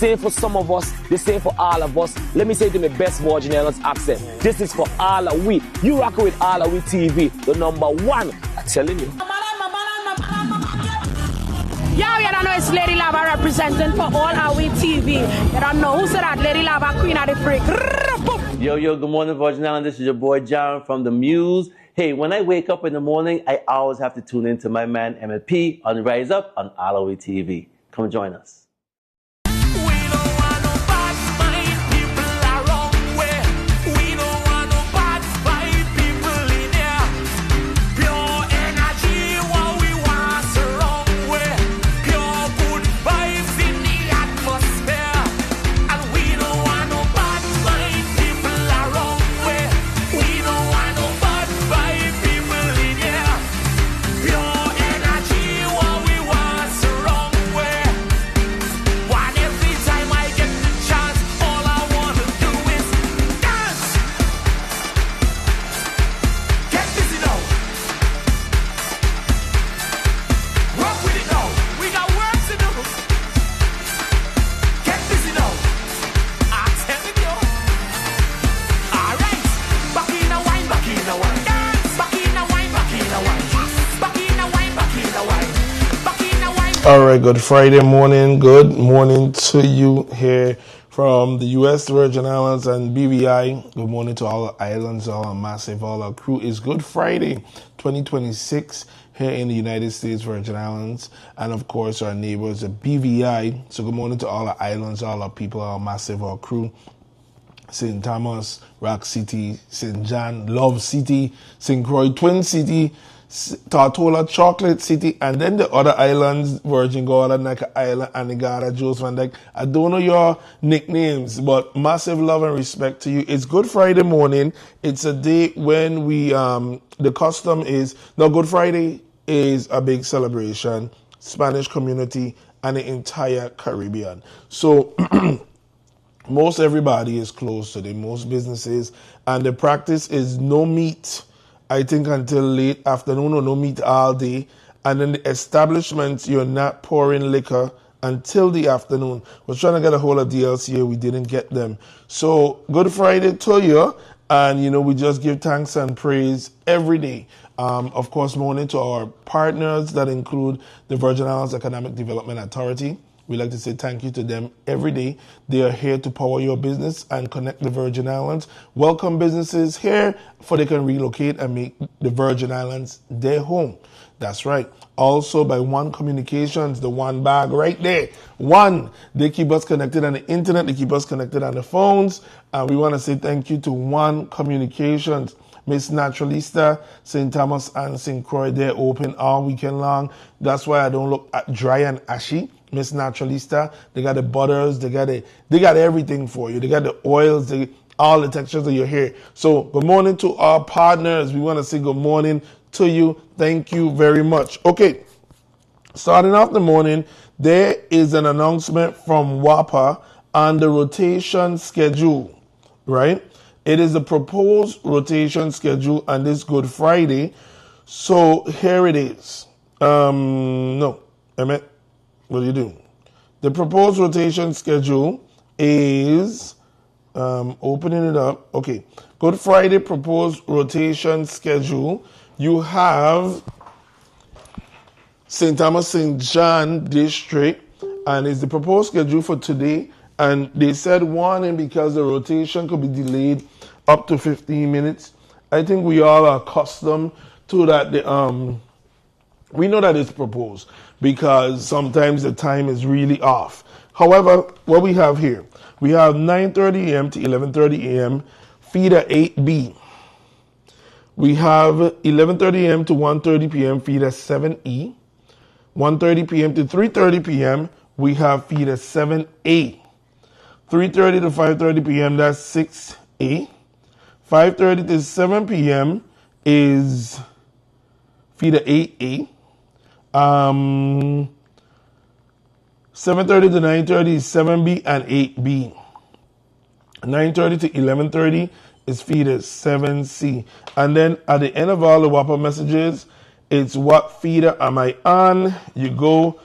This ain't for some of us, this ain't for all of us. Let me say it in my best Virgin Islands accent. This is for all of we. You rock with AllAhWeTV, the #1. I'm telling you. Yeah, you don't know it's Lady Lava representing for AllAhWeTV. You don't know who said that Lady Lava, Queen of the Freak. Yo, good morning, Virgin Island. This is your boy, Jaron from The Muse. Hey, when I wake up in the morning, I always have to tune in to my man, MLP, on Rise Up on AllAhWeTV. Come join us. All right, good Friday morning. Good morning to you here from the U.S. Virgin Islands and BVI. Good morning to all our islands, all our massive, all our crew. It's Good Friday 2026 here in the United States Virgin Islands and, of course, our neighbors, the BVI. So good morning to all our islands, all our people, our massive, our crew. St. Thomas, Rock City, St. John, Love City, St. Croix, Twin City, Tortola, Chocolate City, and then the other islands, Virgin Gorda, Naka Island, Anegada, Jules Van Dyke. I don't know your nicknames, but massive love and respect to you. It's Good Friday morning. It's a day when we, the custom is, now Good Friday is a big celebration, Spanish community and the entire Caribbean. So, most everybody is closed today, most businesses, and the practice is no meat, I think, until late afternoon, or no meat all day. And then the establishments, you're not pouring liquor until the afternoon. We're trying to get a hold of DLC, we didn't get them. So Good Friday to you, and we just give thanks and praise every day. Of course, morning to our partners that include the Virgin Islands Economic Development Authority. We like to say thank you to them every day. They are here to power your business and connect the Virgin Islands. Welcome businesses here for they can relocate and make the Virgin Islands their home. That's right. Also by One Communications, the one bag right there. One, they keep us connected on the internet. They keep us connected on the phones. And we want to say thank you to One Communications. Miss Naturalista, St. Thomas and St. Croix, they're open all weekend long. That's why I don't look dry and ashy. Miss Naturalista, they got the butters, they got everything for you. They got the oils, all the textures of your hair. So good morning to our partners. We want to say good morning to you. Thank you very much. Okay, starting off the morning, there is an announcement from WAPA on the rotation schedule, right? It is a proposed rotation schedule on this Good Friday. So here it is. No, Emmett. What do you do? The proposed rotation schedule is, opening it up. Okay. Good Friday proposed rotation schedule. You have St. Thomas, St. John District, and it's the proposed schedule for today. And they said warning because the rotation could be delayed up to 15 minutes. I think we all are accustomed to that. We know that it's proposed because sometimes the time is really off. However, what we have here, we have 9:30 a.m. to 11:30 a.m. feeder 8B. We have 11:30 a.m. to 1:30 p.m. feeder 7E. 1:30 p.m. to 3:30 p.m. we have feeder 7A. 3:30 to 5:30 p.m. that's 6A. 5:30 to 7 p.m. is feeder 8A. 7:30 to 9:30 is 7B and 8B. 9:30 to 11:30 is feeder 7C. And then at the end of all the WAPA messages, it's what feeder am I on? You go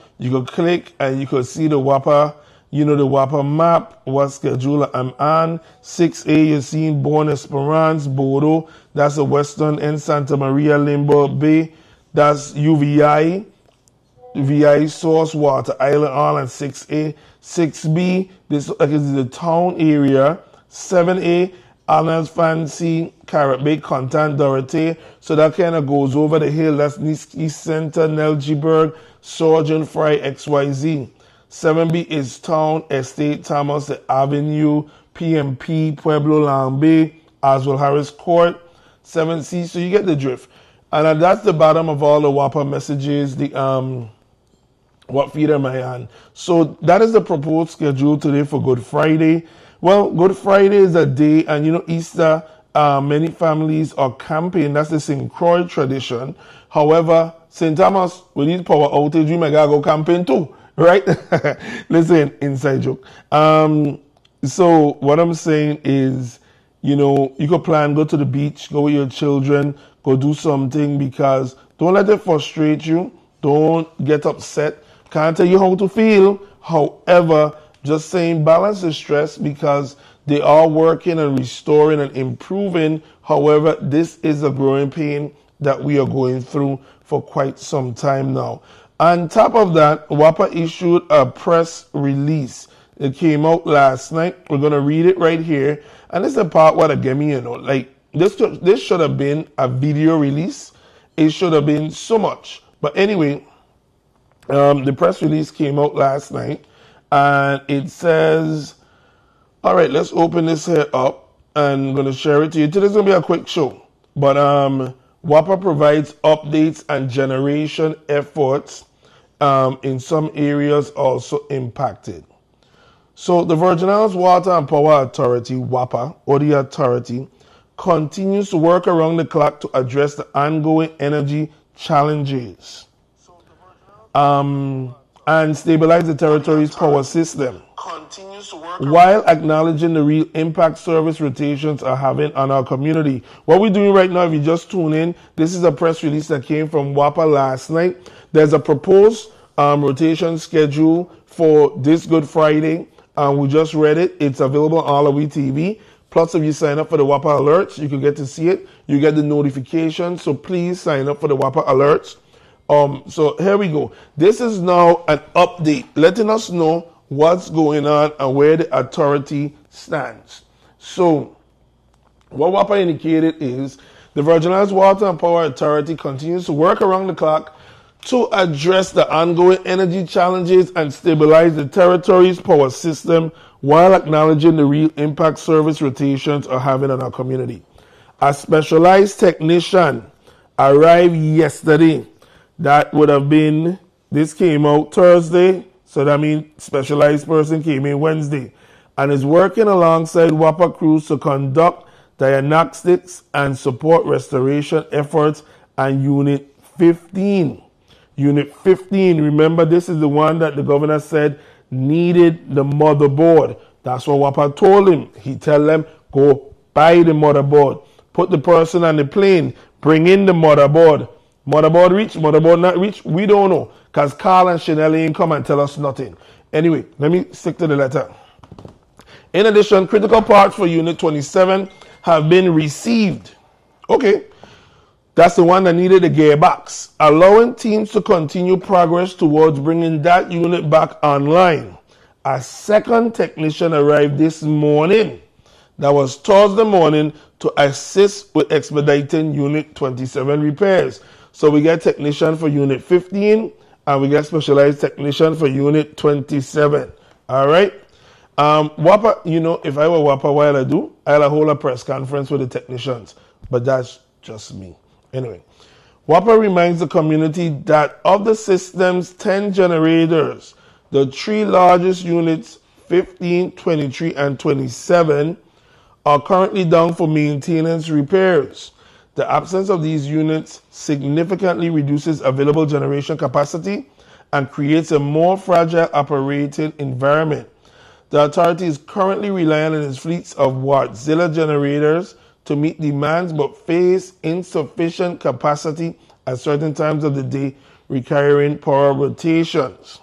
click and you can see the WAPA the WAPA map, what schedule I'm on. 6A, you're seeing Bon Esperance, Bodo. That's the western end, Santa Maria, Limbo Bay. That's UVI, VI Source, Water Island, Island 6A. 6B, this is the town area. 7A, Arnold's Fancy, Carrot Bay, Contant, Dorothy. So that kind of goes over the hill. That's East Center, Neljiburg, Sergeant Fry, XYZ. 7B is Town, Estate, Thomas, the Avenue, PMP, Pueblo, Lambe, Oswald Harris Court. 7C, so you get the drift. And that's the bottom of all the WAPA messages, what feed am I on? So that is the proposed schedule today for Good Friday. Well, Good Friday is a day, and Easter, many families are camping. That's the St. Croix tradition. However, St. Thomas, with these power outage, we may go camping too, right? Listen, inside joke. So what I'm saying is, you could plan, go to the beach, go with your children, go do something, because don't let it frustrate you. Don't get upset. Can't tell you how to feel. However, just saying balance the stress, because they are working and restoring and improving. However, this is a growing pain that we are going through for quite some time now. On top of that, WAPA issued a press release. It came out last night. We're going to read it right here. And this is the part where I get me, like this should have been a video release. It should have been so much. But anyway, the press release came out last night, and it says, all right, let's open this here up, and I'm going to share it to you. Today's going to be a quick show, but WAPA provides updates and generation efforts in some areas also impacted. So the Virgin Islands Water and Power Authority, WAPA, or the authority, continues to work around the clock to address the ongoing energy challenges and stabilize the territory's power system, while acknowledging the real impact service rotations are having on our community. What we're doing right now, if you just tune in, this is a press release that came from WAPA last night. There's a proposed rotation schedule for this Good Friday. We just read it. It's available on AllAhWeTV. Plus, if you sign up for the WAPA alerts, you can get to see it. You get the notification. So please sign up for the WAPA alerts. So here we go. This is now an update letting us know what's going on and where the authority stands. So what WAPA indicated is the Virgin Islands Water and Power Authority continues to work around the clock to address the ongoing energy challenges and stabilize the territory's power system while acknowledging the real impact service rotations are having on our community. A specialized technician arrived yesterday. That would have been, this came out Thursday, so that means specialized person came in Wednesday, and is working alongside WAPA crews to conduct diagnostics and support restoration efforts on Unit 15. Unit 15, remember, this is the one that the governor said needed the motherboard. That's what WAPA told him. He tell them, go buy the motherboard. Put the person on the plane, bring in the motherboard. Motherboard reach, motherboard not reach, we don't know. Because Carl and Chanel ain't come and tell us nothing. Anyway, let me stick to the letter. In addition, critical parts for Unit 27 have been received. Okay. That's the one that needed a gearbox, allowing teams to continue progress towards bringing that unit back online. A second technician arrived this morning. That was Thursday morning to assist with expediting Unit 27 repairs. So we get technician for Unit 15 and we get specialized technician for Unit 27. All right. WAPA, if I were WAPA, what I'll hold a press conference with the technicians. But that's just me. Anyway, WAPA reminds the community that of the system's 10 generators, the 3 largest units, 15, 23, and 27, are currently down for maintenance repairs. The absence of these units significantly reduces available generation capacity and creates a more fragile operating environment. The authority is currently relying on its fleets of Wartzilla generators to meet demands but face insufficient capacity at certain times of the day, requiring power rotations.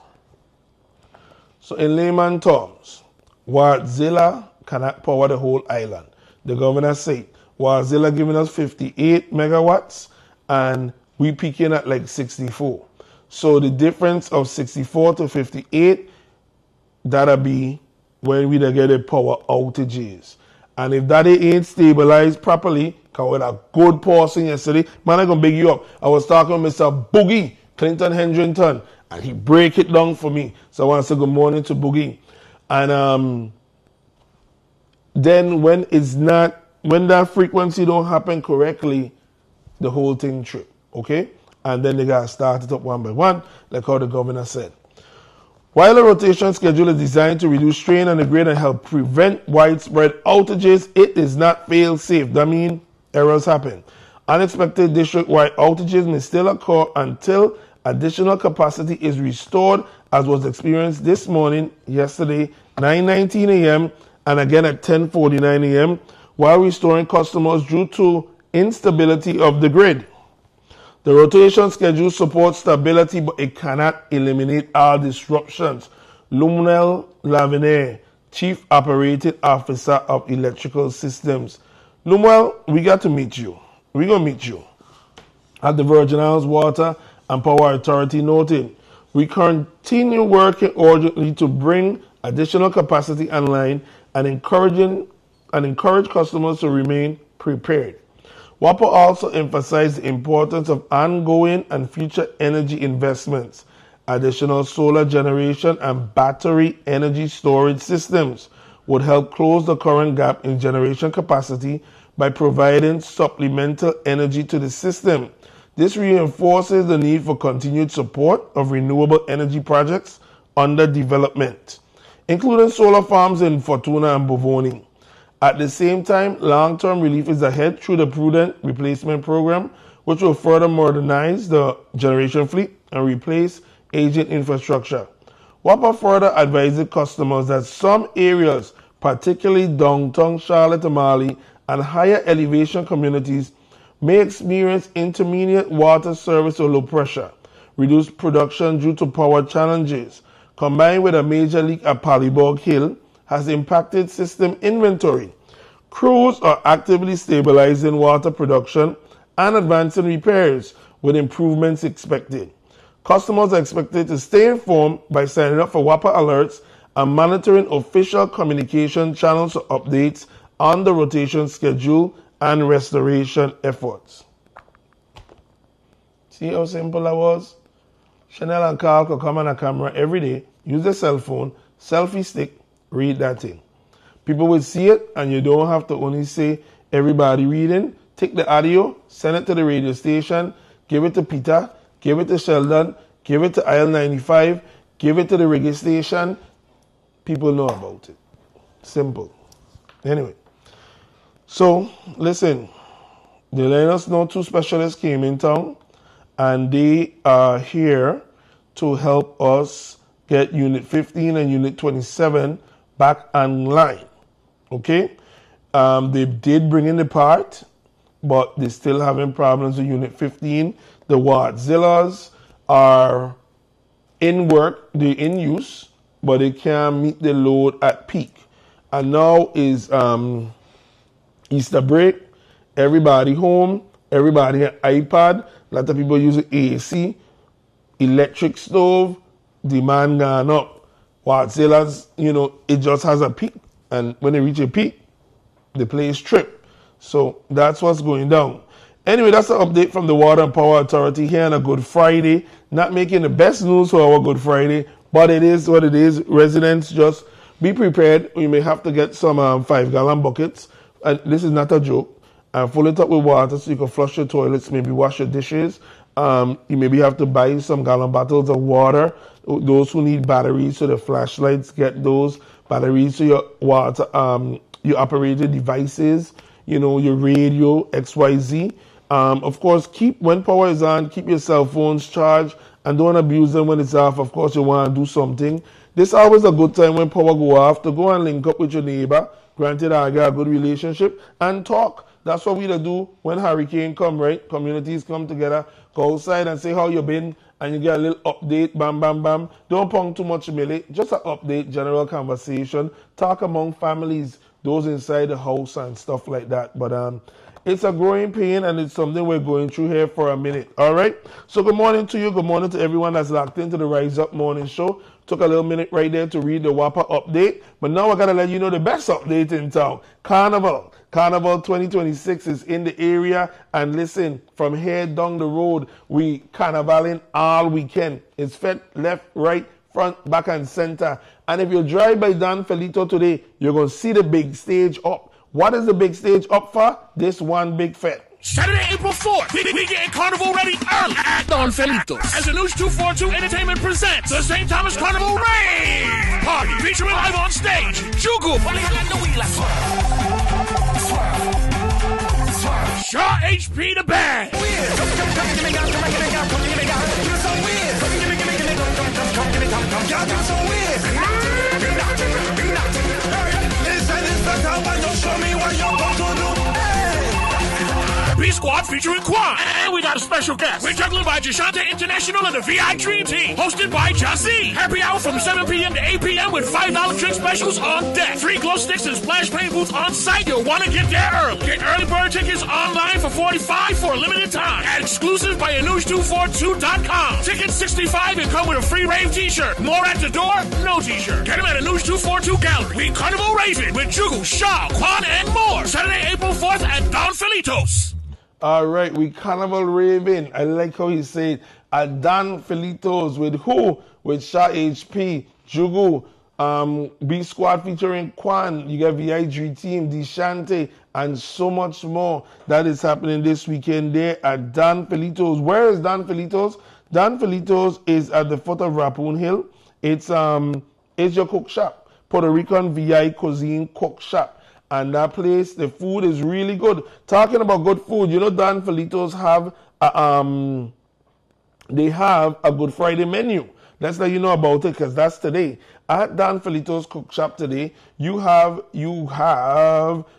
So So in layman terms, Wardzilla cannot power the whole island. The governor said Wardzilla giving us 58 megawatts and we peaking at like 64. So the difference of 64 to 58, that'll be when we get the power outages. And if that ain't stabilized properly, because we had a good pausing yesterday, man, I'm going to big you up. I was talking with Mr. Boogie, Clinton Hendrington, and he break it down for me. So I want to say good morning to Boogie. And then when that frequency don't happen correctly, the whole thing trip, okay? And then they got to start it up one by one, like how the governor said. While the rotation schedule is designed to reduce strain on the grid and help prevent widespread outages, it is not fail-safe. That means errors happen. Unexpected district-wide outages may still occur until additional capacity is restored, as was experienced this morning, yesterday, 9:19 a.m., and again at 10:49 a.m., while restoring customers due to instability of the grid. The rotation schedule supports stability, but it cannot eliminate all disruptions. Lumunel Lavinier, Chief Operating Officer of Electrical Systems. Lumuel, we got to meet you. We're going to meet you. At the Virgin Islands Water and Power Authority noted, we continue working urgently to bring additional capacity online and encourage customers to remain prepared. WAPA also emphasized the importance of ongoing and future energy investments. Additional solar generation and battery energy storage systems would help close the current gap in generation capacity by providing supplemental energy to the system. This reinforces the need for continued support of renewable energy projects under development, including solar farms in Fortuna and Bovoni. At the same time, long-term relief is ahead through the prudent replacement program, which will further modernize the generation fleet and replace aging infrastructure. WAPA further advises customers that some areas, particularly downtown Charlotte Amalie and higher elevation communities, may experience intermediate water service or low pressure, reduced production due to power challenges, combined with a major leak at Pallyborg Hill, has impacted system inventory. Crews are actively stabilizing water production and advancing repairs with improvements expected. Customers are expected to stay informed by signing up for WAPA alerts and monitoring official communication channels for updates on the rotation schedule and restoration efforts. See how simple that was? Chanel and Carl could come on a camera every day, use their cell phone, selfie stick, read that thing. People will see it, and you don't have to only say everybody reading. Take the audio, send it to the radio station, give it to Peter, give it to Sheldon, give it to Isle 95, give it to the reggae station. People know about it. Simple. Anyway, so listen, the Linus No 2 specialists came in town, and they are here to help us get Unit 15 and Unit 27 back online. Okay? They did bring in the part, but they're still having problems with Unit 15. The Wardzillas are in work, they're in use, but they can't meet the load at peak. And now is Easter break, everybody home, everybody have iPad, a lot of people using AC, electric stove, demand gone up. Wardzillas, it just has a peak, and when they reach a peak, the place trip. So that's what's going down. Anyway, that's an update from the Water and Power Authority here on a Good Friday. Not making the best news for our Good Friday, but it is what it is. Residents, just be prepared. We may have to get some 5-gallon buckets. And this is not a joke. And fill it up with water so you can flush your toilets, maybe wash your dishes. You maybe have to buy some gallon bottles of water. Those who need batteries so the flashlights, get those batteries so your water, your operated devices, your radio, XYZ. Of course, when power is on, keep your cell phones charged and don't abuse them when it's off. Of course, you want to do something. This is always a good time when power go off to go and link up with your neighbor. Granted, I got a good relationship and talk. That's what we do when hurricane come, right? Communities come together, go outside and say how you been and you get a little update, bam, bam, bam. Don't pong too much, Millie. Just an update, general conversation. Talk among families, those inside the house and stuff like that. But it's a growing pain, and it's something we're going through here for a minute. All right? So good morning to you. Good morning to everyone that's locked into the Rise Up Morning Show. Took a little minute right there to read the WAPA update. But now I got to let you know the best update in town. Carnival 2026 is in the area. And listen, from here down the road, we carnivaling all weekend. It's fed left, right, front, back, and center. And if you drive by Don Felito today, you're going to see the big stage up. What is the big stage up for? This one big fete. Saturday, April 4th, we getting Carnival ready early at Don Felitos. As the News 242 Entertainment presents the St. Thomas Carnival Rave Party, featuring live on stage, Jugu, Shaw HP the Band, B-Squad featuring Quan. And we got a special guest. We're juggling by Jashanta International and the VI Dream Team. Hosted by Jazzy. Happy hour from 7 p.m. to 8 p.m. with $5 drink specials on deck. Free glow sticks and splash paint booths on site. You'll want to get there early. Get early bird tickets online for $45 for a limited time. At exclusive by News242.com. Tickets $65 and come with a free rave t-shirt. More at the door, no t-shirt. Get them at a News 242 gallery. We Carnival Raving with Jugu, Shaw, Quan, and more. Saturday, April 4th at Don Felitos. All right, we Carnival Raving. I like how he said at Don Felitos with who? With Shaw HP, Jugu, B Squad featuring Quan. You got VI3 Team, Deshante, and so much more. That is happening this weekend there at Don Felitos. Where is Don Felitos? Don Felitos is at the foot of Rappoon Hill. It's your cook shop, Puerto Rican VI Cuisine Cook Shop. And that place, the food is really good. Talking about good food, you know, Don Felitos have they have a Good Friday menu. Let's let you know about it, because that's today. At Don Felitos Cook Shop today, you have,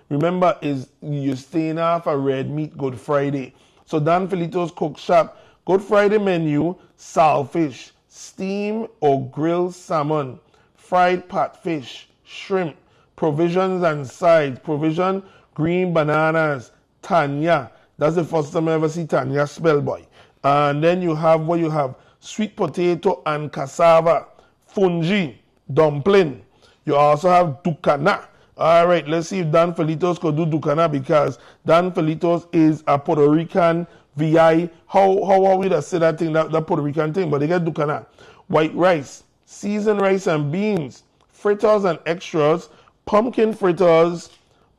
remember, you're staying off a red meat Good Friday. So Don Felitos Cook Shop, Good Friday menu, saltfish, steam or grilled salmon, fried pot fish, shrimp, provisions and sides. Provision, green bananas, Tanya. That's the first time I ever see Tanya spell, boy. And then you have what you have: sweet potato and cassava, fungi, dumpling. You also have ducana. All right, let's see if Don Felitos could do ducana, because Don Felitos is a Puerto Rican VI. How are we to say that thing, that Puerto Rican thing? But they get ducana. White rice, seasoned rice and beans, fritters and extras, pumpkin fritters,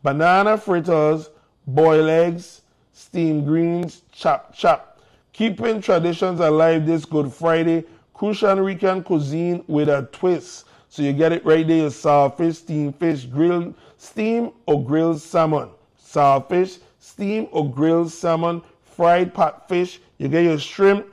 banana fritters, boiled eggs, steamed greens, chop. Keeping traditions alive this Good Friday, Crucian Rican cuisine with a twist. So you get it right there: your saltfish, steamed fish, grilled, steam or grilled salmon. Saltfish, steam or grilled salmon, fried pot fish. You get your shrimp,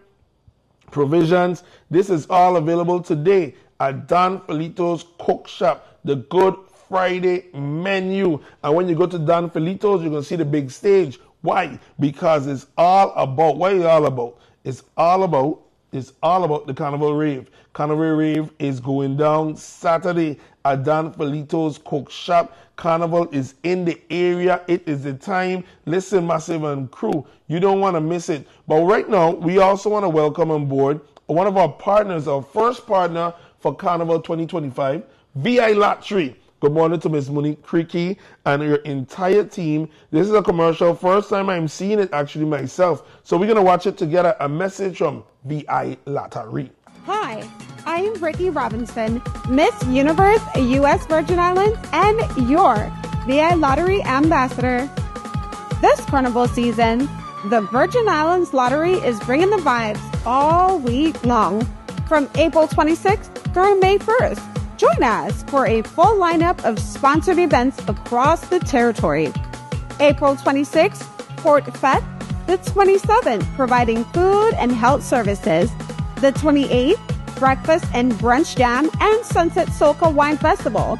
provisions. This is all available today at Don Felitos Cook Shop, the Good Friday menu. And when you go to Don Felitos, you're going to see the big stage. Why? Because it's all about, what is it all about? It's all about the Carnival Rave. Carnival Rave is going down Saturday at Don Felitos Cook Shop. Carnival is in the area. It is the time. Listen, Massive and crew, you don't want to miss it. But right now, we also want to welcome on board one of our partners, our first partner for Carnival 2025, VI Lottery. Good morning to Ms. Monique Creaky and your entire team. This is a commercial. First time I'm seeing it actually myself. So we're going to watch it together. A message from VI Lottery. Hi, I am Brittany Robinson, Miss Universe, U.S. Virgin Islands, and your VI Lottery Ambassador. This carnival season, the Virgin Islands Lottery is bringing the vibes all week long, from April 26th through May 1st. Join us for a full lineup of sponsored events across the territory. April 26th, Port Fête. The 27th, providing food and health services. The 28th, breakfast and brunch jam and Sunset Soca Wine Festival.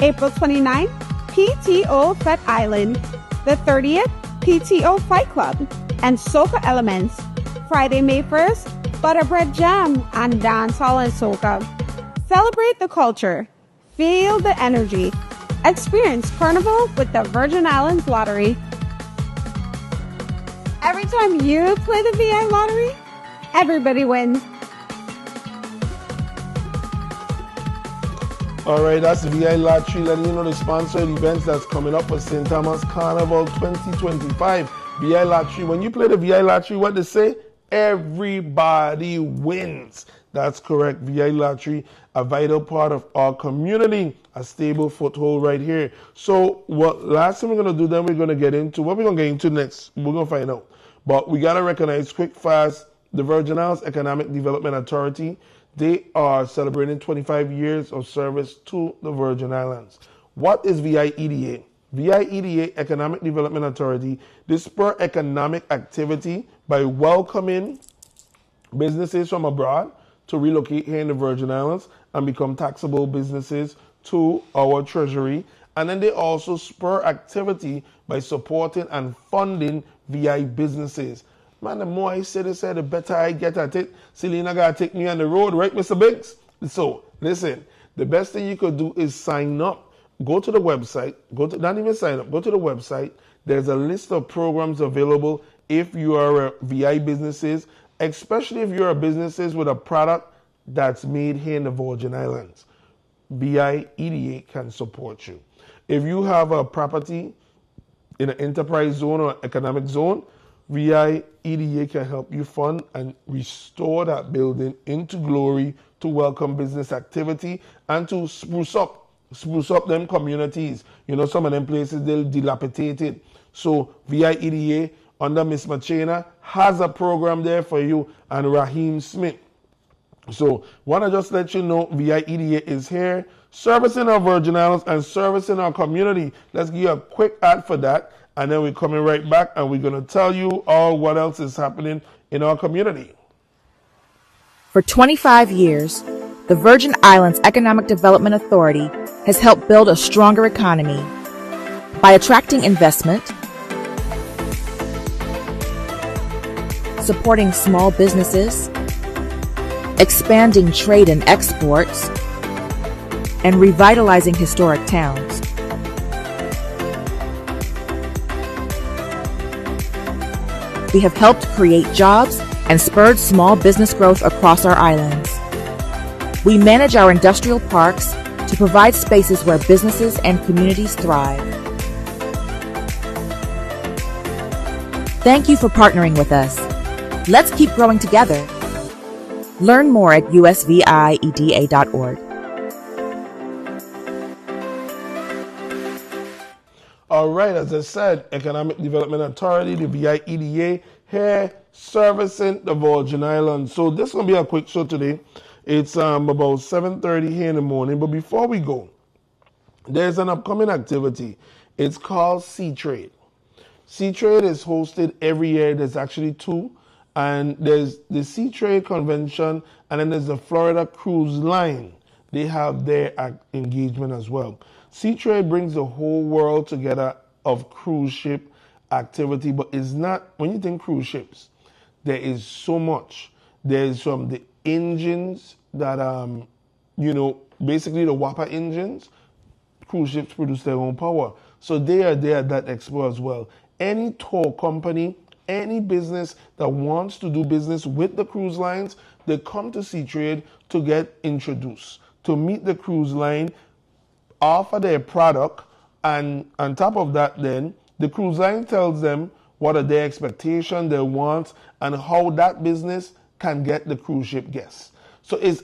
April 29th, PTO Fête Island. The 30th, PTO Fight Club and Soca Elements. Friday, May 1st, butterbread jam, and dancehall and soca. Celebrate the culture. Feel the energy. Experience Carnival with the Virgin Islands Lottery. Every time you play the VI Lottery, everybody wins. All right, that's the VI Lottery letting you know the sponsored events that's coming up for St. Thomas Carnival 2025. VI Lottery. When you play the VI Lottery, what they say? Everybody wins. That's correct. VI Lottery, a vital part of our community, a stable foothold right here. So what last thing we're going to do, then we're going to get into, what we're going to get into next, we're going to find out. But we got to recognize quick, fast, the Virgin Islands Economic Development Authority. They are celebrating 25 years of service to the Virgin Islands. What is VIEDA? VIEDA, Economic Development Authority, they spur economic activity by welcoming businesses from abroad to relocate here in the Virgin Islands and become taxable businesses to our treasury. And then they also spur activity by supporting and funding VI businesses. Man, the more I say this, the better I get at it. Selena got to take me on the road, right, Mr. Biggs? So, listen, the best thing you could do is sign up. Go to the website. Not even sign up. Go to the website. There's a list of programs available if you are a VI businesses, especially if you're a businesses with a product that's made here in the Virgin Islands. VIEDA can support you. If you have a property in an enterprise zone or economic zone, VIEDA can help you fund and restore that building into glory to welcome business activity and to spruce up them communities. You know, some of them places, they're dilapidated. So VIEDA under Miss Machena has a program there for you and Raheem Smith. So want to just let you know, VIEDA is here servicing our Virgin Islands and servicing our community. Let's give you a quick ad for that. And then we're coming right back and we're going to tell you all what else is happening in our community. For 25 years, the Virgin Islands Economic Development Authority has helped build a stronger economy by attracting investment, supporting small businesses, expanding trade and exports, and revitalizing historic towns. We have helped create jobs and spurred small business growth across our islands. We manage our industrial parks to provide spaces where businesses and communities thrive. Thank you for partnering with us. Let's keep growing together. Learn more at usvieda.org. All right, as I said, Economic Development Authority, the VIEDA, here servicing the Virgin Islands. So this is going to be a quick show today. It's about 7:30 here in the morning. But before we go, there's an upcoming activity. It's called Sea Trade. Sea Trade is hosted every year. There's actually two. And there's the Sea Trade Convention, and then there's the Florida Cruise Line. They have their engagement as well. Sea Trade brings the whole world together of cruise ship activity, but it's not, when you think cruise ships, there is so much. There's from the engines that, basically the Whopper engines, cruise ships produce their own power. So they are there at that expo as well. Any tour company, any business that wants to do business with the cruise lines, they come to Sea Trade to get introduced, to meet the cruise line, offer their product, and on top of that then, the cruise line tells them what are their expectations, their wants, and how that business can get the cruise ship guests. So it's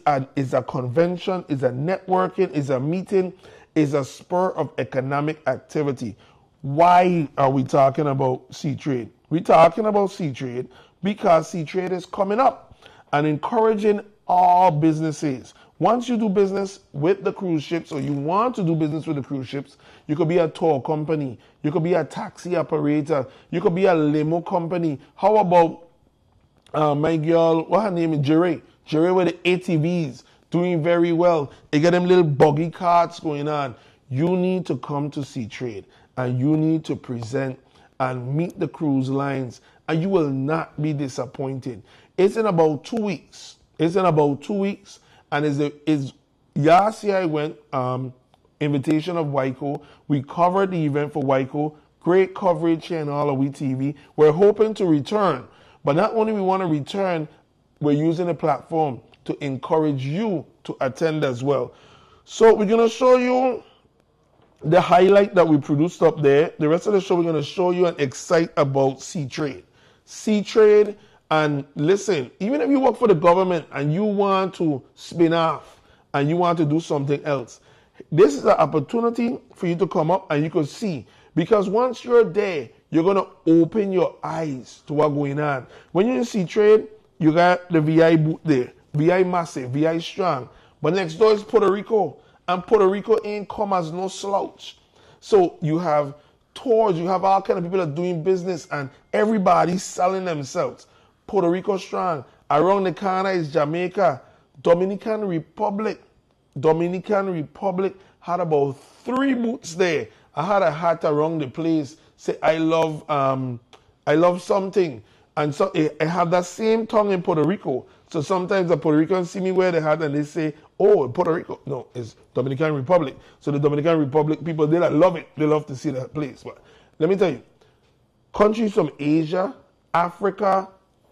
a convention, it's a networking, it's a meeting, it's a spur of economic activity. Why are we talking about Sea Trade? We're talking about Sea Trade because Sea Trade is coming up and encouraging all businesses. Once you do business with the cruise ships, or you want to do business with the cruise ships, you could be a tour company, you could be a taxi operator, you could be a limo company. How about my girl, what her name is, Jerry with the ATVs, doing very well. They get them little buggy carts going on. You need to come to Sea Trade and you need to present and meet the cruise lines, and you will not be disappointed. It's in about 2 weeks. And is last year I went invitation of Wyco. We covered the event for Wyco. Great coverage here on AllAhWeTV. We're hoping to return, but not only we want to return, we're using the platform to encourage you to attend as well. So we're going to show you the highlight that we produced up there. The rest of the show, we're going to show you and excite about C-Trade. C-Trade, and listen, even if you work for the government and you want to spin off and you want to do something else, this is an opportunity for you to come up and you can see. Because once you're there, you're going to open your eyes to what's going on. When you're in C-Trade, you got the VI booth there. VI massive, VI strong. But next door is Puerto Rico. And Puerto Rico ain't come as no slouch. So you have tours, you have all kind of people that are doing business and everybody's selling themselves. Puerto Rico strong. Around the corner is Jamaica. Dominican Republic had about 3 booths there. I had a hat around the place, say I love something. And so I have that same tongue in Puerto Rico. So sometimes the Puerto Ricans see me wear the hat and they say, oh, Puerto Rico. No, it's Dominican Republic. So the Dominican Republic people, they love it. They love to see that place. But let me tell you, countries from Asia, Africa,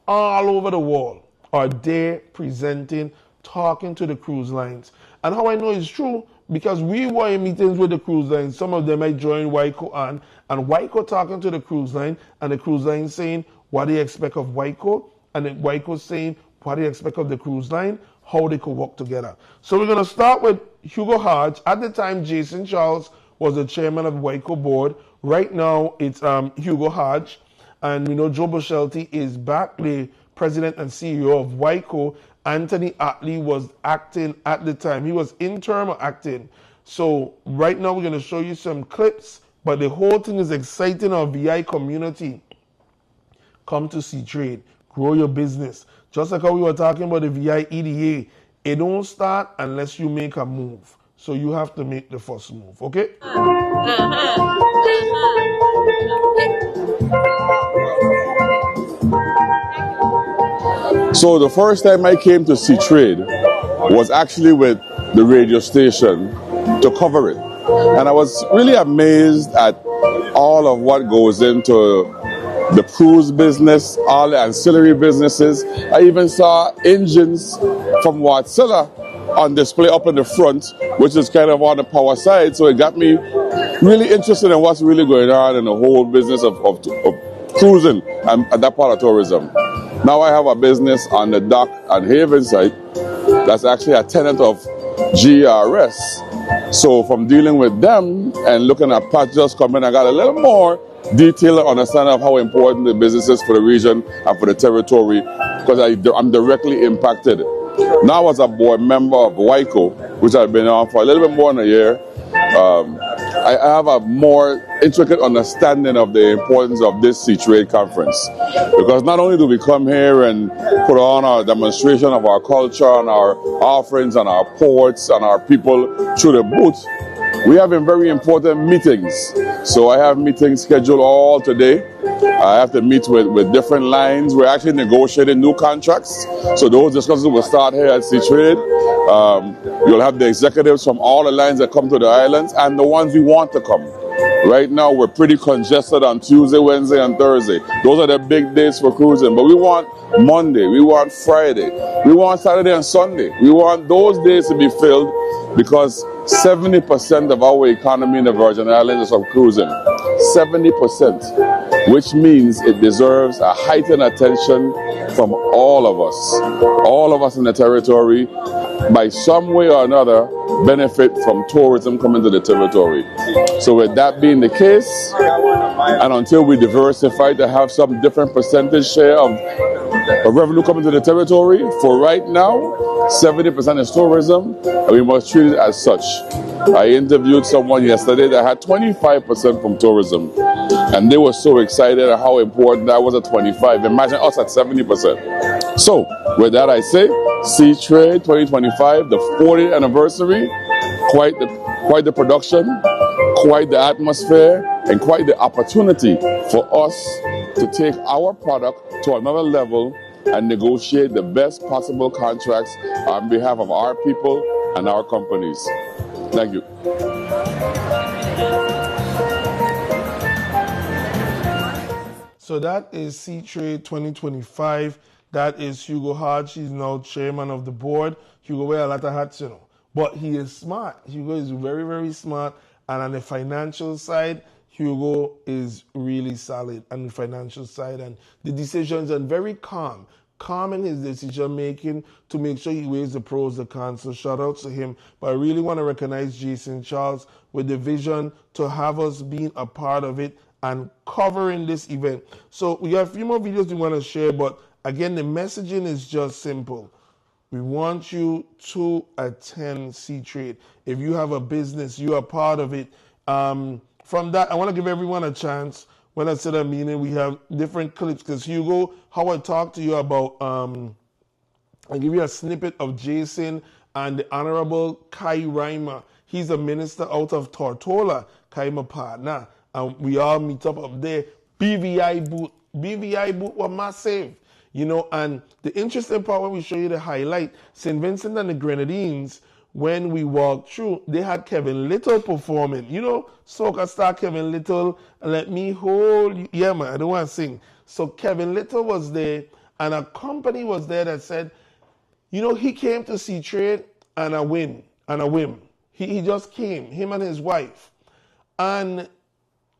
all over the world are there presenting, talking to the cruise lines. And how I know it's true, because we were in meetings with the cruise lines. Some of them I joined Wyco on, and Wyco talking to the cruise line, and the cruise line saying what they expect of Wyco, and then Wyco saying what they expect of the cruise line, how they could work together. So we're going to start with Hugo Hodge. At the time, Jason Charles was the chairman of Wyco board. Right now, it's Hugo Hodge. And we know Joe Boshelty is back, the president and CEO of Wyco. Anthony Atley was acting at the time. He was interim or acting. So right now, we're going to show you some clips. But the whole thing is exciting our VI community. Come to C-Trade. Grow your business. Just like how we were talking about the VI EDA, it don't start unless you make a move. So you have to make the first move, okay? So the first time I came to C-Trade was actually with the radio station to cover it. And I was really amazed at all of what goes into the cruise business, all the ancillary businesses. I even saw engines from Wärtsilä on display up in the front, which is kind of on the power side. So it got me really interested in what's really going on in the whole business of cruising and that part of tourism. Now I have a business on the dock and haven site that's actually a tenant of GRS. So from dealing with them and looking at passengers coming, I got a little more detailed understanding of how important the business is for the region and for the territory, because I'm directly impacted. Now as a board member of Wyco, which I've been on for a little bit more than a year, I have a more intricate understanding of the importance of this C-Trade conference. Because not only do we come here and put on our demonstration of our culture and our offerings and our ports and our people through the booth, we have very important meetings. So I have meetings scheduled all today. I have to meet with different lines. We're actually negotiating new contracts. So those discussions will start here at C-Trade. You'll have the executives from all the lines that come to the islands and the ones who want to come. Right now, we're pretty congested on Tuesday, Wednesday, and Thursday. Those are the big days for cruising. But we want Monday, we want Friday, we want Saturday and Sunday. We want those days to be filled because 70% of our economy in the Virgin Islands is from cruising. 70%, which means it deserves a heightened attention from all of us in the territory, by some way or another, benefit from tourism coming to the territory. So with that being the case, and until we diversify to have some different percentage share of revenue coming to the territory, for right now, 70% is tourism, and we must treat it as such. I interviewed someone yesterday that had 25% from tourism, and they were so excited at how important that was at 25. Imagine us at 70%. So, with that I say, C-Trade 2025, the 40th anniversary, quite the production, quite the atmosphere, and quite the opportunity for us to take our product to another level and negotiate the best possible contracts on behalf of our people and our companies. Thank you. So that is C-Trade 2025. That is Hugo Hodge. He's now chairman of the board. Hugo wears a lot of hats, you know. But he is smart. Hugo is very, very smart. And on the financial side, Hugo is really solid on the financial side. And the decisions are very calm. Calm in his decision making to make sure he weighs the pros, the cons. So shout out to him. But I really want to recognize Jason Charles with the vision to have us being a part of it and covering this event. So we have a few more videos we want to share, but again, the messaging is just simple. We want you to attend C-Trade. If you have a business, you are part of it. From that, I want to give everyone a chance. When I said a meeting, we have different clips because Hugo, how I talked to you about, I'll give you a snippet of Jason and the Honorable Kai Reimer. He's a minister out of Tortola, Kai my partner. And we all meet up there. BVI booth were massive. You know, and the interesting part when we show you the highlight, St. Vincent and the Grenadines, when we walked through, they had Kevin Little performing. You know, soca star Kevin Little, let me hold you. Yeah, man, I don't want to sing. So Kevin Little was there, and a company was there that said, you know, he came to C-Trade and a whim. He just came, him and his wife. And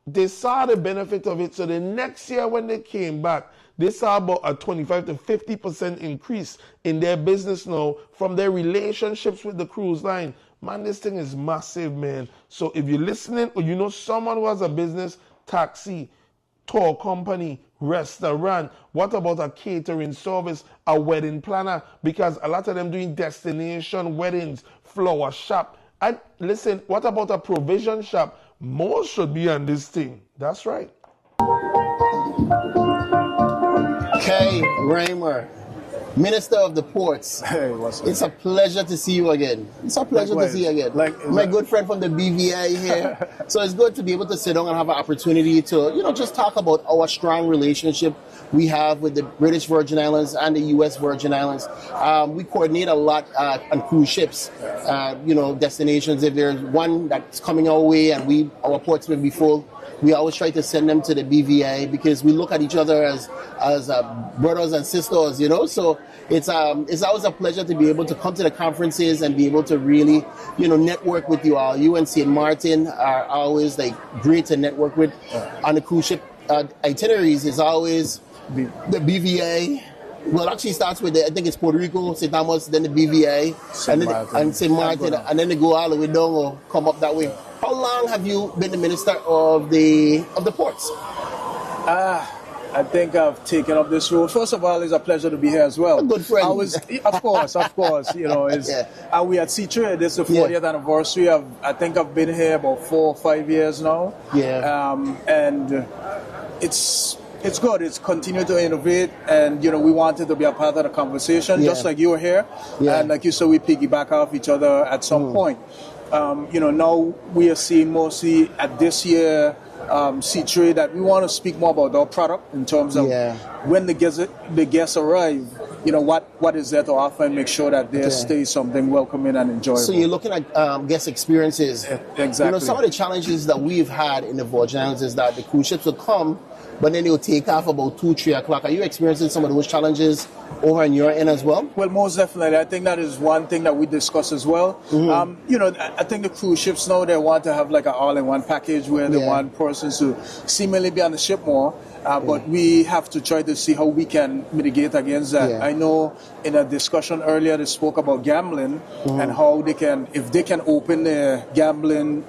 they saw the benefit of it. So the next year when they came back, they saw about a 25 to 50% increase in their business now from their relationships with the cruise line. Man, this thing is massive, man. So if you're listening or you know someone who has a business, taxi, tour company, restaurant, what about a catering service, a wedding planner? Because a lot of them doing destination weddings, flower shop. And listen, what about a provision shop? Most should be on this thing. That's right. Kay Reimer, Minister of the Ports. Hey, what's up? It's a pleasure to see you again. It's a pleasure to see you again. My good friend from the BVI here. So it's good to be able to sit down and have an opportunity to, you know, just talk about our strong relationship we have with the British Virgin Islands and the U.S. Virgin Islands. We coordinate a lot on cruise ships, you know, destinations. If there's one that's coming our way and our ports may be full, we always try to send them to the BVI because we look at each other as brothers and sisters, you know. So it's always a pleasure to be able to come to the conferences and be able to really, you know, network with you all. You and St. Martin are always like great to network with. On the cruise ship itineraries is always the BVI. Well, it actually starts with I think it's Puerto Rico, St. Thomas, then the BVI, and St. Martin, and then they go all the way down or come up that way. How long have you been the minister of the ports? I think I've taken up this role. First of all, it's a pleasure to be here as well. A good friend. Of course. You know, we at C-Trade. This is the 40th anniversary. I think I've been here about 4 or 5 years now. Yeah. And it's good. It's continued to innovate, and you know, we wanted to be a part of the conversation, just like you were here, and like you said, we piggyback off each other at some point. You know, now we are seeing mostly at this year C-Trade that we want to speak more about our product in terms of when the guests arrive. You know, what is there to offer, and make sure that there stays something welcoming and enjoyable. So you're looking at guest experiences. Exactly. You know, some of the challenges that we've had in the Virgin Islands is that the cruise ships will come, but then they'll take off about 2-3 o'clock. Are you experiencing some of those challenges over on your end as well? Well, most definitely. I think that is one thing that we discuss as well. Mm-hmm. You know, I think the cruise ships now, they want to have like an all-in-one package where they want persons to seemingly be on the ship more. But we have to try to see how we can mitigate against that. I know in a discussion earlier they spoke about gambling and how they can, if they can open their gambling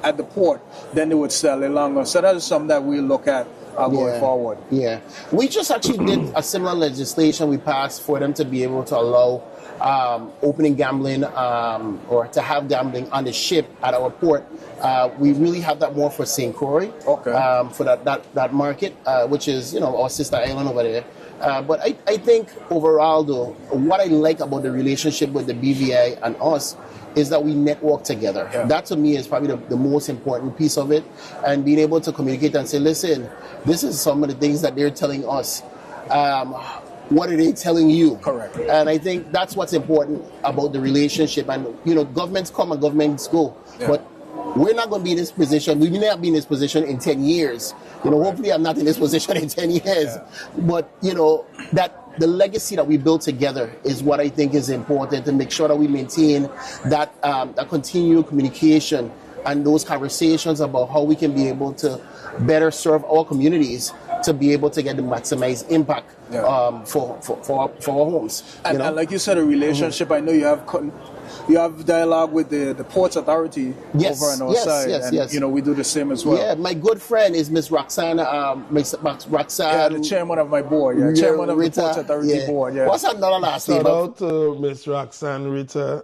at the port, then they would sell it longer. So that is something that we'll look at going forward. Yeah. We just actually did a similar legislation we passed for them to be able to allow opening gambling or to have gambling on the ship at our port. We really have that more for St. Croix, for that market, which is, you know, our sister island over there. But I think overall, though, what I like about the relationship with the BVI and us is that we network together. That to me is probably the most important piece of it, and being able to communicate and say, listen, this is some of the things that they're telling us. what are they telling you? Correct. And I think that's what's important about the relationship. And, governments come and governments go. Yeah. But we're not going to be in this position. We may not be in this position in 10 years. Hopefully I'm not in this position in 10 years. Yeah. But, that the legacy that we build together is what I think is important, to make sure that we maintain that continued communication and those conversations about how we can be able to better serve our communities, to be able to get the maximized impact for our homes. And like you said, a relationship. I know you have dialogue with the Ports Authority over on our side. Yes. We do the same as well. Yeah, my good friend is Miss Roxanne. Roxanne. The chairman of my board. Yeah, chairman of the Ports Authority board. Yeah. What's another last name? Shout out to Miss Roxanne Ritter,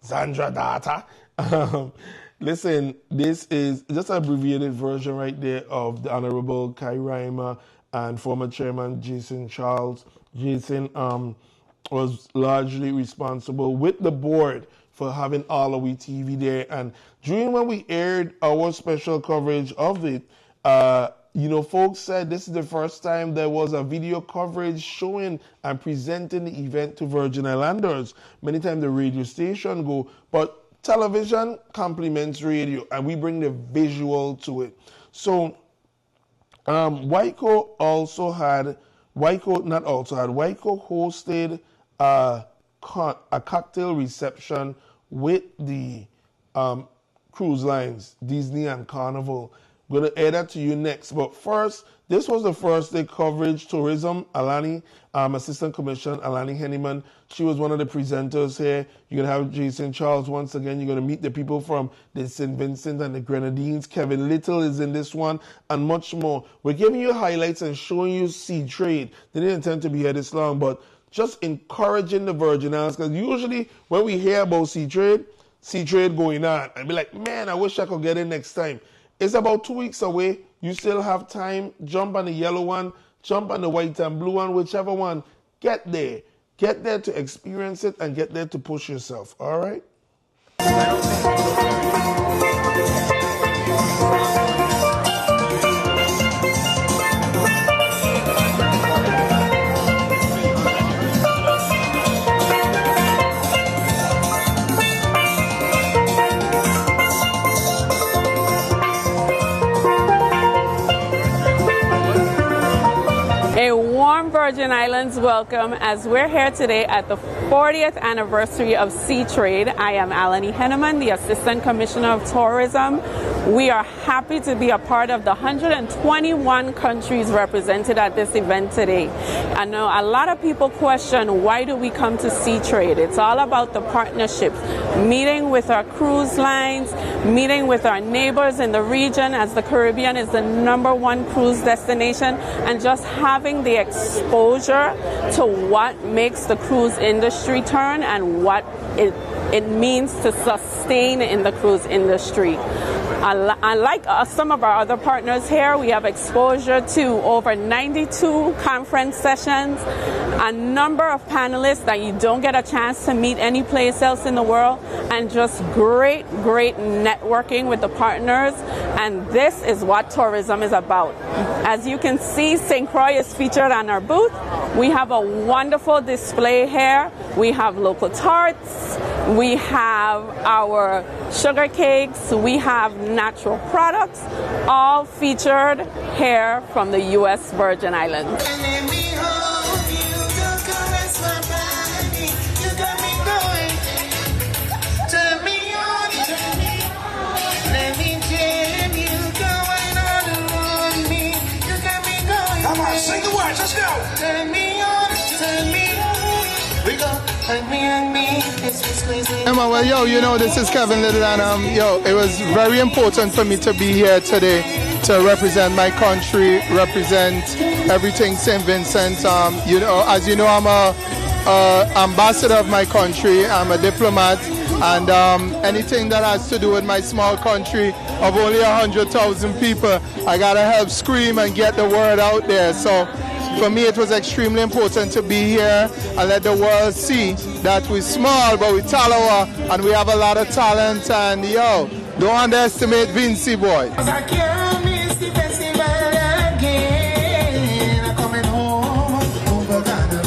Zandra Data. Listen, this is just an abbreviated version right there of the Honorable Kai Reimer and former Chairman Jason Charles. Jason was largely responsible with the board for having AllAhWeTV there. And during when we aired our special coverage of it, folks said this is the first time there was a video coverage showing and presenting the event to Virgin Islanders. Many times the radio station go, but television complements radio, and we bring the visual to it. So Wyco hosted a cocktail reception with the cruise lines, Disney and Carnival. I'm going to add that to you next. But first, this was the first day coverage. Tourism, Alani, Assistant Commissioner Alani Henneman. She was one of the presenters here. You're going to have Jason Charles once again. You're going to meet the people from the St. Vincent and the Grenadines. Kevin Little is in this one, and much more. We're giving you highlights and showing you sea trade. They didn't intend to be here this long, but just encouraging the Virgin Islands, because usually when we hear about sea trade going on, I'd be like, man, I wish I could get in next time. It's about 2 weeks away. You still have time. Jump on the yellow one, jump on the white and blue one, whichever one. Get there. Get there to experience it and get there to push yourself. All right? Virgin Islands welcome as we're here today at the 40th anniversary of Sea Trade. I am Alani Henneman, the Assistant Commissioner of Tourism. We are happy to be a part of the 121 countries represented at this event today. I know a lot of people question, why do we come to Sea Trade? It's all about the partnerships, meeting with our cruise lines, meeting with our neighbors in the region, as the Caribbean is the #1 cruise destination, and just having the exposure to what makes the cruise industry turn and what it means to sustain in the cruise industry. Unlike some of our other partners here, we have exposure to over 92 conference sessions, a number of panelists that you don't get a chance to meet anyplace else in the world, and just great networking with the partners. And this is what tourism is about. As you can see, St. Croix is featured on our booth. We have a wonderful display here. We have local tarts. We have our sugar cakes. We have natural products, all featured here from the U.S. Virgin Islands. Come on, sing the words, let's go! Turn me on, we go. Emma, well, this is Kevin Little, and it was very important for me to be here today to represent my country, represent everything St. Vincent. As you know, I'm a ambassador of my country. I'm a diplomat, and anything that has to do with my small country of only 100,000 people, I gotta help scream and get the word out there. So for me, it was extremely important to be here and let the world see that we're small, but we're Talawa, and we have a lot of talent. And don't underestimate Vinci boy. I can't miss the festival again. I'm coming home over Ghana.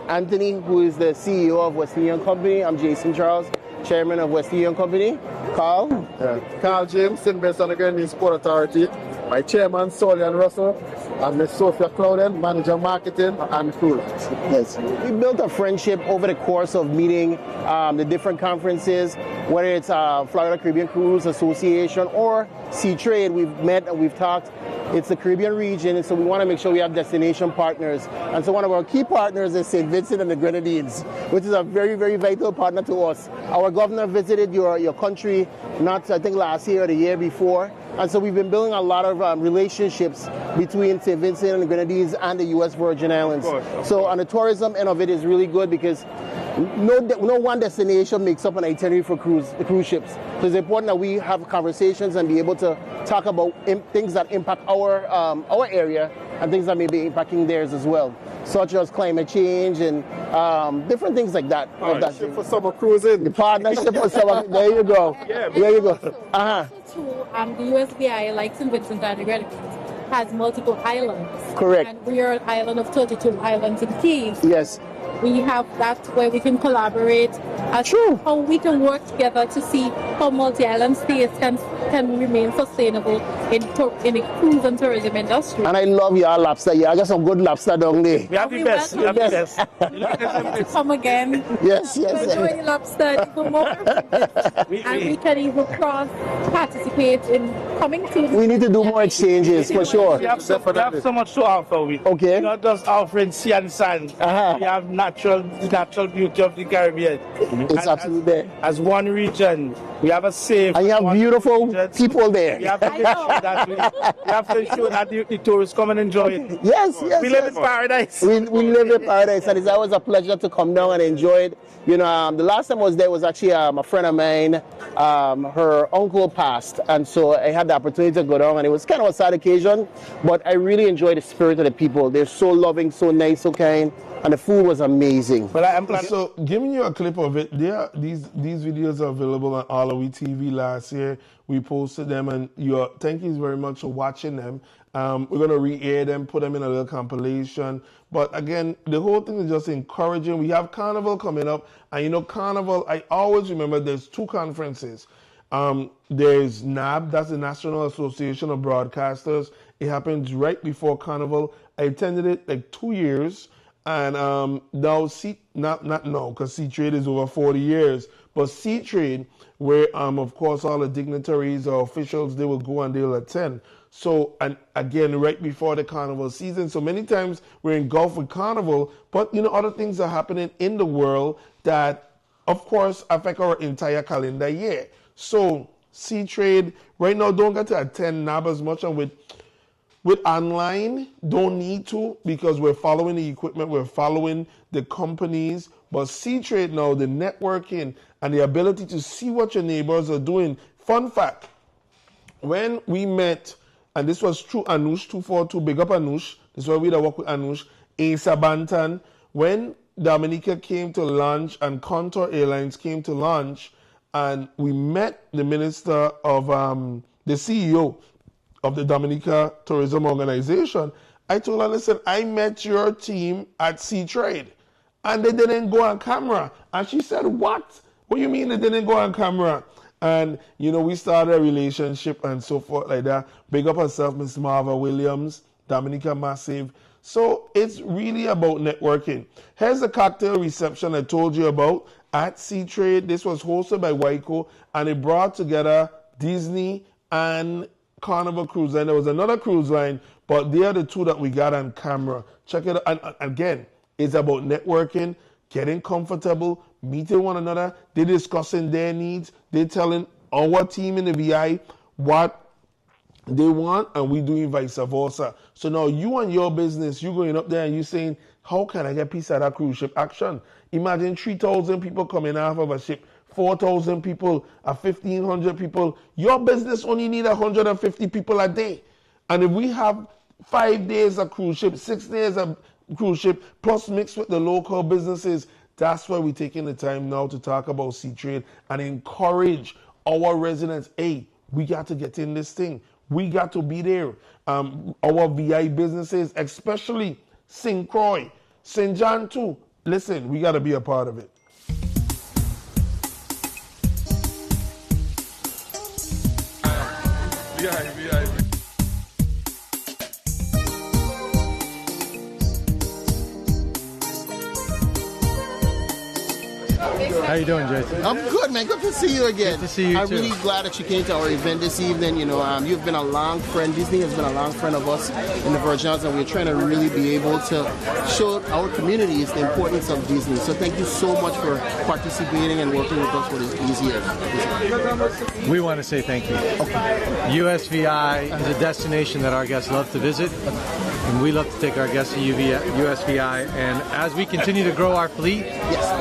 Anthony, who is the CEO of West Indian Company. I'm Jason Charles, Chairman of West Indian Company. Carl? Carl James, Invest on the Grenadian Sport Authority. My chairman, Solian Russell, and Miss Sophia Clouden, manager marketing and crew. Yes. We built a friendship over the course of meeting the different conferences, whether it's Florida Caribbean Cruise Association or Sea Trade. We've met and we've talked. It's the Caribbean region, and so we want to make sure we have destination partners. And so one of our key partners is St. Vincent and the Grenadines, which is a very, very vital partner to us. Our governor visited your country, I think last year or the year before. And so we've been building a lot of relationships between St. Vincent and the Grenadines and the U.S. Virgin Islands. So on the tourism end of it is really good because no one destination makes up an itinerary for cruise ships. So it's important that we have conversations and be able to talk about things that impact our area and things that may be impacting theirs as well, such as climate change and different things like that. Partnership for summer cruising. The partnership for summer. There you go. There you go. The USVI, like St. Vincent and the Grenadines, has multiple islands. Correct. And we are an island of 32 islands and keys. Yes. We have that where we can collaborate as how we can work together to see how multi-island states can remain sustainable in the cruise and tourism industry. And I love your lobster. You got some good lobster down there. We have the best. We have the best. To come again. Yes. Enjoy the lobster for more. And we can even participate in coming to. We need to do more exchanges for sure. We have so much to offer. Okay. Not just offering sea and sand. We have natural beauty of the Caribbean. It's absolutely there. As one region, we have a safe. And you have beautiful people there. We have to ensure that the tourists come and enjoy it. Yes. We live in paradise. We live in paradise, and it's always a pleasure to come down and enjoy it. You know, the last time I was there was actually a friend of mine. Her uncle passed, and so I had the opportunity to go down, and it was kind of a sad occasion, but I really enjoyed the spirit of the people. They're so loving, so nice, so kind. And the food was amazing. So, giving you a clip of it, these videos are available on AllAhWeTV last year. We posted them, and thank you very much for watching them. We're going to re-air them, put them in a little compilation. But again, the whole thing is just encouraging. We have Carnival coming up, and Carnival, I always remember there's two conferences. There's NAB, that's the National Association of Broadcasters. It happens right before Carnival. I attended it like 2 years. And now because Sea Trade is over 40 years, but Sea Trade, where of course all the dignitaries or officials, they will go and they will attend. So, and again, right before the Carnival season, so many times we're engulfed with Carnival, but other things are happening in the world that, of course, affect our entire calendar year. So, Sea Trade right now don't get to attend NAB as much, and with online, don't need to because we're following the equipment, we're following the companies. But Sea Trade now, the networking and the ability to see what your neighbors are doing. Fun fact, when we met, and this was through Anush 242, big up Anush, this is why we work with Anush, Asa Bantan, when Dominica came to launch and Contour Airlines came to launch, and we met the minister of, the CEO of the Dominica Tourism Organization, I told her, listen, I met your team at Sea Trade, and they didn't go on camera. And she said, what? What do you mean they didn't go on camera? And, we started a relationship and so forth like that. Big up herself, Miss Marva Williams, Dominica Massive. So it's really about networking. Here's the cocktail reception I told you about at Sea Trade. This was hosted by Waiko, and it brought together Disney and Carnival Cruise Line. There was another cruise line, but they are the two that we got on camera. Check it out. And again, it's about networking, getting comfortable, meeting one another. They're discussing their needs. They're telling our team in the VI what they want, and we doing vice versa. So now you and your business, you going up there and you saying, how can I get a piece of that cruise ship action? Imagine 3,000 people coming off of a ship, 4,000 people, 1,500 people. Your business only need 150 people a day. And if we have 5 days of cruise ship, 6 days of cruise ship, plus mixed with the local businesses, that's why we're taking the time now to talk about Sea Trade and encourage our residents, hey, we got to get in this thing. We got to be there. Our VI businesses, especially St. Croix, St. John too, listen, we got to be a part of it. How you doing, Jason? I'm good, man. Good to see you again. Good to see you I'm too. really glad that you came to our event this evening. You know, you've been a long friend. Disney has been a long friend of us in the Virgin Islands, and we're trying to really be able to show our communities the importance of Disney. So thank you so much for participating and working with us for these years. We want to say thank you. USVI is a destination that our guests love to visit, and we love to take our guests to USVI. And as we continue to grow our fleet,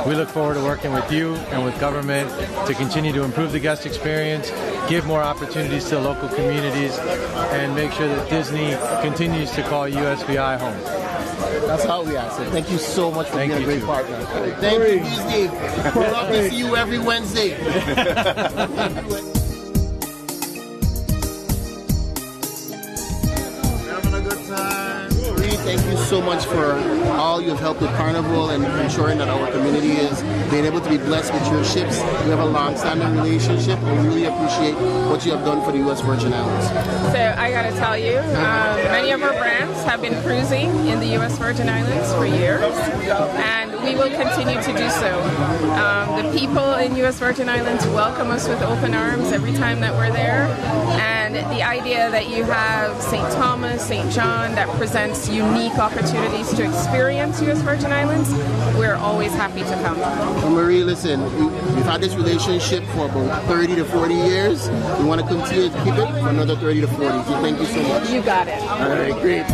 we look forward to working with you and with government to continue to improve the guest experience, give more opportunities to local communities, and make sure that Disney continues to call USVI home. That's how we are. So thank you so much for being a great partner. Thank you, Disney. We're love to see you every Wednesday. Having a good time. Thank you so much for all you've helped with Carnival and ensuring that our community is being able to be blessed with your ships. We have a long-standing relationship and we really appreciate what you have done for the U.S. Virgin Islands. So I got to tell you, many of our brands have been cruising in the U.S. Virgin Islands for years, and we will continue to do so. The people in U.S. Virgin Islands welcome us with open arms every time that we're there, and the idea that you have St. Thomas, St. John, that presents unique opportunities to experience U.S. Virgin Islands, we're always happy to come. Well, Marie, listen, we've had this relationship for about 30 to 40 years. We want to continue to keep it for another 30 to 40. So thank you so much. You got it. All right, great.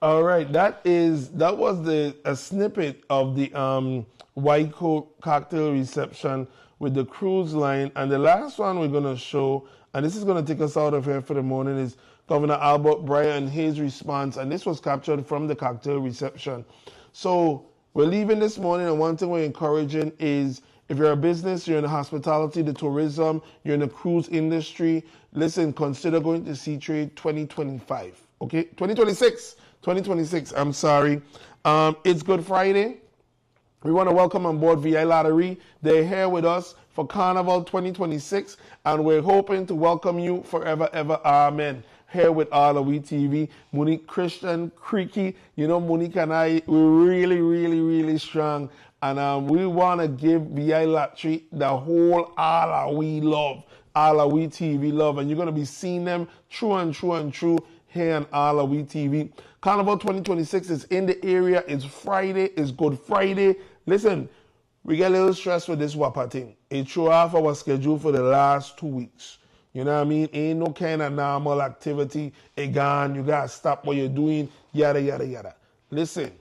All right, that was a snippet of the White Coat cocktail reception with the cruise line, and the last one we're gonna show, and this is gonna take us out of here for the morning, is Governor Albert Breyer and his response, and this was captured from the cocktail reception. So we're leaving this morning, and one thing we're encouraging is if you're a business, you're in the hospitality, the tourism, you're in the cruise industry, listen, consider going to Sea Trade 2025. Okay, 2026, I'm sorry. It's Good Friday. We want to welcome on board VI Lottery. They're here with us for Carnival 2026, and we're hoping to welcome you forever, ever. Amen. Here with AllAhWeTV, Monique, Christian, Creaky. You know, Monique and I, we're really, really, really strong. And we want to give VI Lottery the whole AllAhWe love, AllAhWeTV love. And you're going to be seeing them true and true and true here on AllAhWeTV. Carnival 2026 is in the area. It's Friday. It's Good Friday. Listen, we get a little stressed with this WAPA thing. It threw off our schedule for the last 2 weeks. You know what I mean? Ain't no kind of normal activity. Again, you got to stop what you're doing, yada, yada, yada. Listen,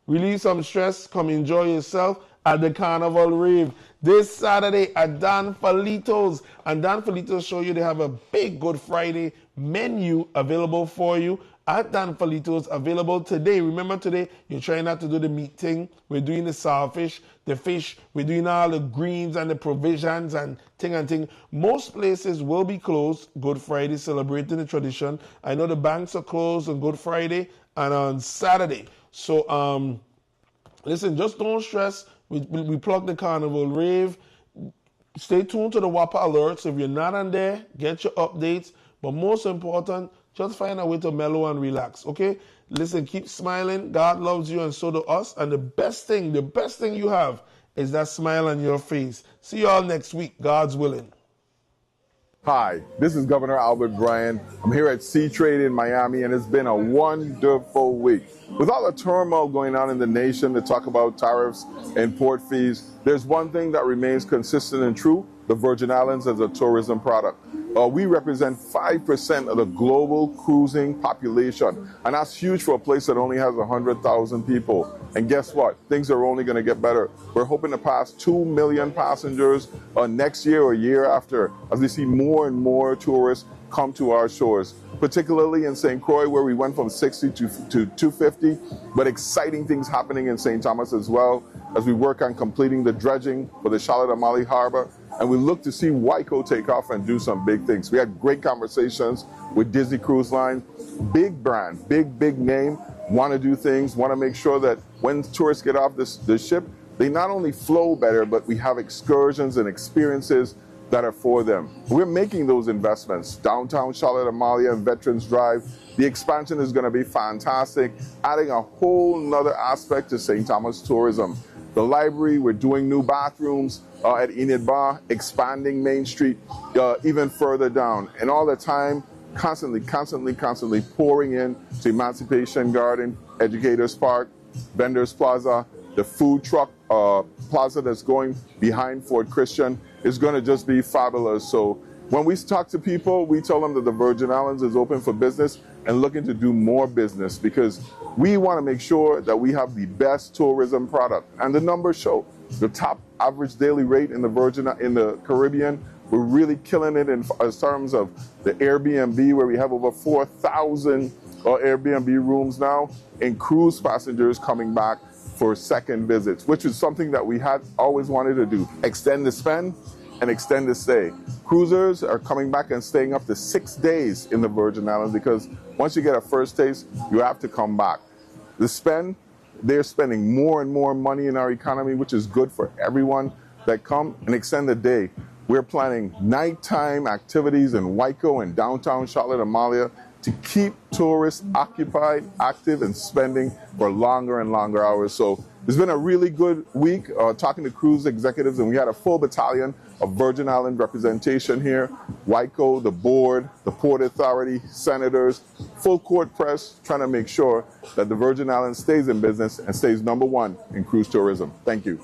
release some stress. Come enjoy yourself at the Carnival Rave this Saturday at Dan Felitos. And Dan Felitos show you they have a big Good Friday menu available for you at Dan Felitos, available today. Remember today, you're trying not to do the meat thing. We're doing the saltfish, the fish. We're doing all the greens and the provisions and thing. Most places will be closed Good Friday, celebrating the tradition. I know the banks are closed on Good Friday and on Saturday. So, listen, just don't stress. We plug the Carnival Rave. Stay tuned to the WAPA alerts. If you're not on there, get your updates. But most important, just find a way to mellow and relax, okay? Listen, keep smiling. God loves you and so do us. And the best thing you have is that smile on your face. See you all next week, God's willing. Hi, this is Governor Albert Bryan. I'm here at Sea Trade in Miami, and it's been a wonderful week. With all the turmoil going on in the nation to talk about tariffs and port fees, there's one thing that remains consistent and true: the Virgin Islands as a tourism product. We represent 5% of the global cruising population, and that's huge for a place that only has 100,000 people. And guess what? Things are only going to get better. We're hoping to pass 2 million passengers next year or year after, as we see more and more tourists come to our shores, particularly in St. Croix, where we went from 60 to 250, but exciting things happening in St. Thomas as well, as we work on completing the dredging for the Charlotte Amalie Harbor and we look to see Waiko take off and do some big things. We had great conversations with Disney Cruise Line, big brand, big name, want to do things, want to make sure that when tourists get off the ship, they not only flow better, but we have excursions and experiences that are for them. We're making those investments. Downtown Charlotte Amalia and Veterans Drive, the expansion is going to be fantastic, adding a whole nother aspect to St. Thomas tourism. The library, we're doing new bathrooms at Enid Bar, expanding Main Street even further down. And all the time, constantly pouring in to Emancipation Garden, Educators Park, Vendors Plaza, the food truck plaza that's going behind Fort Christian is going to just be fabulous. So when we talk to people, we tell them that the Virgin Islands is open for business and looking to do more business, because we want to make sure that we have the best tourism product. And the numbers show the top average daily rate in the Caribbean. We're really killing it in terms of the Airbnb, where we have over 4,000 Airbnb rooms now, and cruise passengers coming back for second visits, which is something that we had always wanted to do. Extend the spend and extend the stay. Cruisers are coming back and staying up to 6 days in the Virgin Islands, because once you get a first taste, you have to come back. The spend, they're spending more and more money in our economy, which is good for everyone that come, and extend the day. We're planning nighttime activities in Waiko and downtown Charlotte Amalia to keep tourists occupied, active, and spending for longer and longer hours. So it's been a really good week talking to cruise executives, and we had a full battalion of Virgin Island representation here. Waiko, the board, the Port Authority, senators, full court press, trying to make sure that the Virgin Islands stays in business and stays #1 in cruise tourism. Thank you.